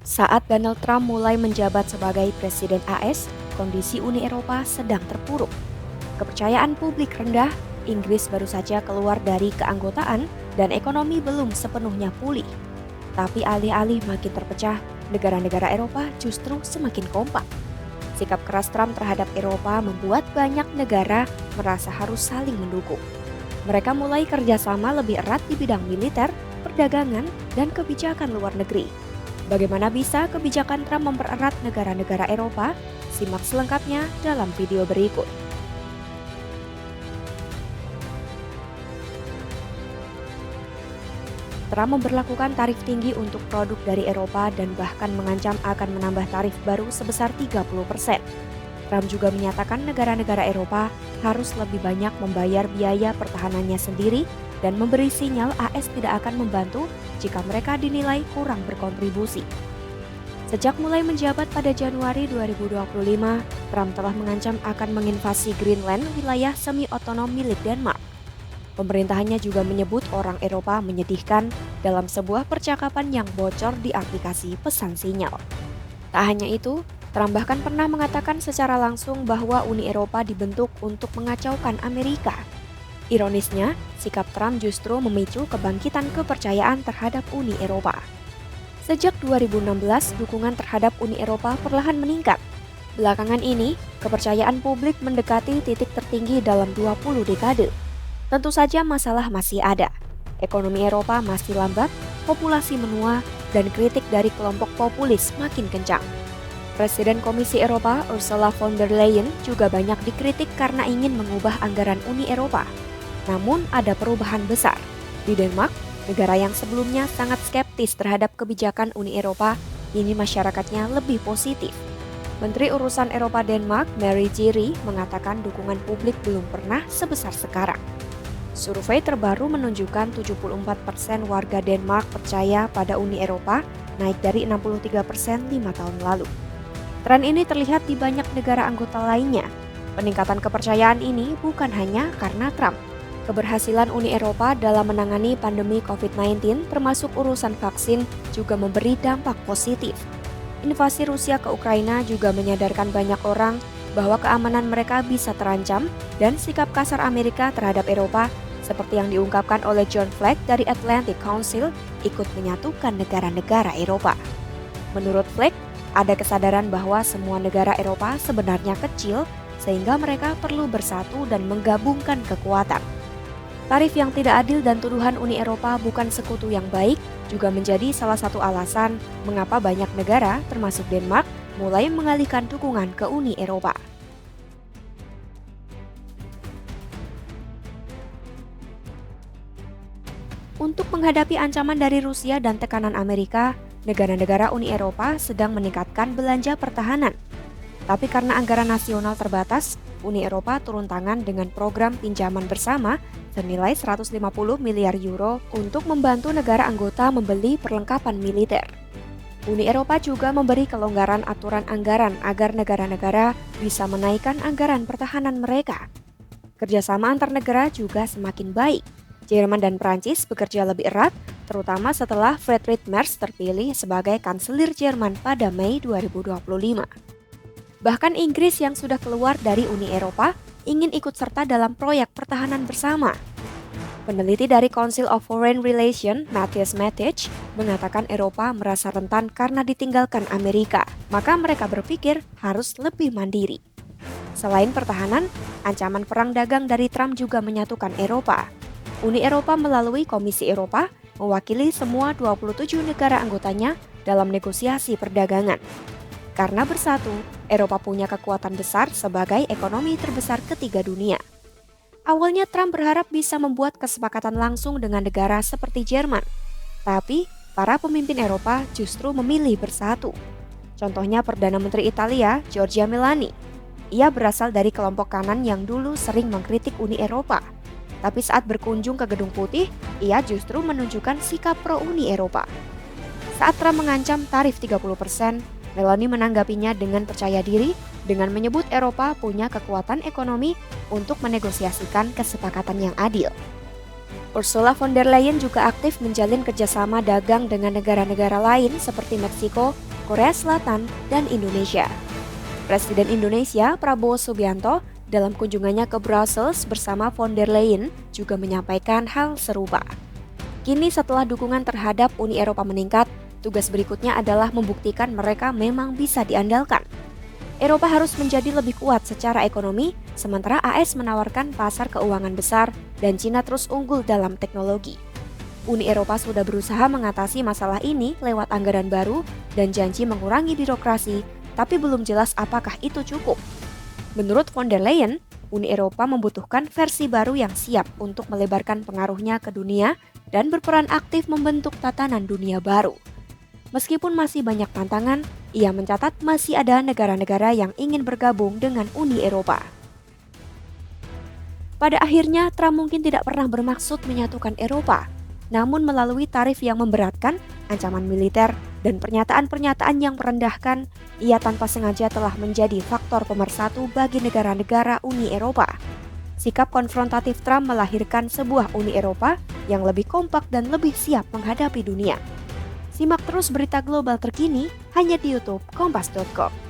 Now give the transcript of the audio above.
Saat Donald Trump mulai menjabat sebagai Presiden AS, kondisi Uni Eropa sedang terpuruk. Kepercayaan publik rendah, Inggris baru saja keluar dari keanggotaan dan ekonomi belum sepenuhnya pulih. Tapi alih-alih makin terpecah, negara-negara Eropa justru semakin kompak. Sikap keras Trump terhadap Eropa membuat banyak negara merasa harus saling mendukung. Mereka mulai kerjasama lebih erat di bidang militer, perdagangan, dan kebijakan luar negeri. Bagaimana bisa kebijakan Trump mempererat negara-negara Eropa? Simak selengkapnya dalam video berikut. Trump memberlakukan tarif tinggi untuk produk dari Eropa dan bahkan mengancam akan menambah tarif baru sebesar 30%. Trump juga menyatakan negara-negara Eropa harus lebih banyak membayar biaya pertahanannya sendiri dan memberi sinyal AS tidak akan membantu jika mereka dinilai kurang berkontribusi. Sejak mulai menjabat pada Januari 2025, Trump telah mengancam akan menginvasi Greenland, wilayah semi-otonom milik Denmark. Pemerintahannya juga menyebut orang Eropa menyedihkan dalam sebuah percakapan yang bocor di aplikasi pesan sinyal. Tak hanya itu, Trump bahkan pernah mengatakan secara langsung bahwa Uni Eropa dibentuk untuk mengacaukan Amerika. Ironisnya, sikap Trump justru memicu kebangkitan kepercayaan terhadap Uni Eropa. Sejak 2016, dukungan terhadap Uni Eropa perlahan meningkat. Belakangan ini, kepercayaan publik mendekati titik tertinggi dalam 20 dekade. Tentu saja masalah masih ada. Ekonomi Eropa masih lambat, populasi menua, dan kritik dari kelompok populis makin kencang. Presiden Komisi Eropa Ursula von der Leyen juga banyak dikritik karena ingin mengubah anggaran Uni Eropa. Namun ada perubahan besar. Di Denmark, negara yang sebelumnya sangat skeptis terhadap kebijakan Uni Eropa, ini masyarakatnya lebih positif. Menteri Urusan Eropa Denmark, Mary Giri, mengatakan dukungan publik belum pernah sebesar sekarang. Survei terbaru menunjukkan 74% warga Denmark percaya pada Uni Eropa, naik dari 63% 5 tahun lalu. Tren ini terlihat di banyak negara anggota lainnya. Peningkatan kepercayaan ini bukan hanya karena Trump. Keberhasilan Uni Eropa dalam menangani pandemi COVID-19 termasuk urusan vaksin juga memberi dampak positif. Invasi Rusia ke Ukraina juga menyadarkan banyak orang bahwa keamanan mereka bisa terancam dan sikap kasar Amerika terhadap Eropa seperti yang diungkapkan oleh John Flake dari Atlantic Council ikut menyatukan negara-negara Eropa. Menurut Flake, ada kesadaran bahwa semua negara Eropa sebenarnya kecil sehingga mereka perlu bersatu dan menggabungkan kekuatan. Tarif yang tidak adil dan tuduhan Uni Eropa bukan sekutu yang baik juga menjadi salah satu alasan mengapa banyak negara termasuk Denmark mulai mengalihkan dukungan ke Uni Eropa. Untuk menghadapi ancaman dari Rusia dan tekanan Amerika, negara-negara Uni Eropa sedang meningkatkan belanja pertahanan. Tapi karena anggaran nasional terbatas, Uni Eropa turun tangan dengan program pinjaman bersama senilai 150 miliar euro untuk membantu negara anggota membeli perlengkapan militer. Uni Eropa juga memberi kelonggaran aturan anggaran agar negara-negara bisa menaikkan anggaran pertahanan mereka. Kerjasama antar negara juga semakin baik. Jerman dan Prancis bekerja lebih erat, terutama setelah Friedrich Merz terpilih sebagai Kanselir Jerman pada Mei 2025. Bahkan Inggris yang sudah keluar dari Uni Eropa ingin ikut serta dalam proyek pertahanan bersama. Peneliti dari Council of Foreign Relations, Matthias Mattich, mengatakan Eropa merasa rentan karena ditinggalkan Amerika, maka mereka berpikir harus lebih mandiri. Selain pertahanan, ancaman perang dagang dari Trump juga menyatukan Eropa. Uni Eropa melalui Komisi Eropa mewakili semua 27 negara anggotanya dalam negosiasi perdagangan. Karena bersatu, Eropa punya kekuatan besar sebagai ekonomi terbesar ketiga dunia. Awalnya Trump berharap bisa membuat kesepakatan langsung dengan negara seperti Jerman. Tapi, para pemimpin Eropa justru memilih bersatu. Contohnya Perdana Menteri Italia, Giorgia Meloni. Ia berasal dari kelompok kanan yang dulu sering mengkritik Uni Eropa. Tapi saat berkunjung ke Gedung Putih, ia justru menunjukkan sikap pro-Uni Eropa. Saat Trump mengancam tarif 30%, Meloni menanggapinya dengan percaya diri dengan menyebut Eropa punya kekuatan ekonomi untuk menegosiasikan kesepakatan yang adil. Ursula von der Leyen juga aktif menjalin kerjasama dagang dengan negara-negara lain seperti Meksiko, Korea Selatan, dan Indonesia. Presiden Indonesia Prabowo Subianto dalam kunjungannya ke Brussels bersama von der Leyen juga menyampaikan hal serupa. Kini setelah dukungan terhadap Uni Eropa meningkat, tugas berikutnya adalah membuktikan mereka memang bisa diandalkan. Eropa harus menjadi lebih kuat secara ekonomi, sementara AS menawarkan pasar keuangan besar dan Cina terus unggul dalam teknologi. Uni Eropa sudah berusaha mengatasi masalah ini lewat anggaran baru dan janji mengurangi birokrasi, tapi belum jelas apakah itu cukup. Menurut von der Leyen, Uni Eropa membutuhkan versi baru yang siap untuk melebarkan pengaruhnya ke dunia dan berperan aktif membentuk tatanan dunia baru. Meskipun masih banyak tantangan, ia mencatat masih ada negara-negara yang ingin bergabung dengan Uni Eropa. Pada akhirnya, Trump mungkin tidak pernah bermaksud menyatukan Eropa, namun melalui tarif yang memberatkan, ancaman militer, dan pernyataan-pernyataan yang merendahkan, ia tanpa sengaja telah menjadi faktor pemersatu bagi negara-negara Uni Eropa. Sikap konfrontatif Trump melahirkan sebuah Uni Eropa yang lebih kompak dan lebih siap menghadapi dunia. Simak terus berita global terkini hanya di YouTube Kompas.com.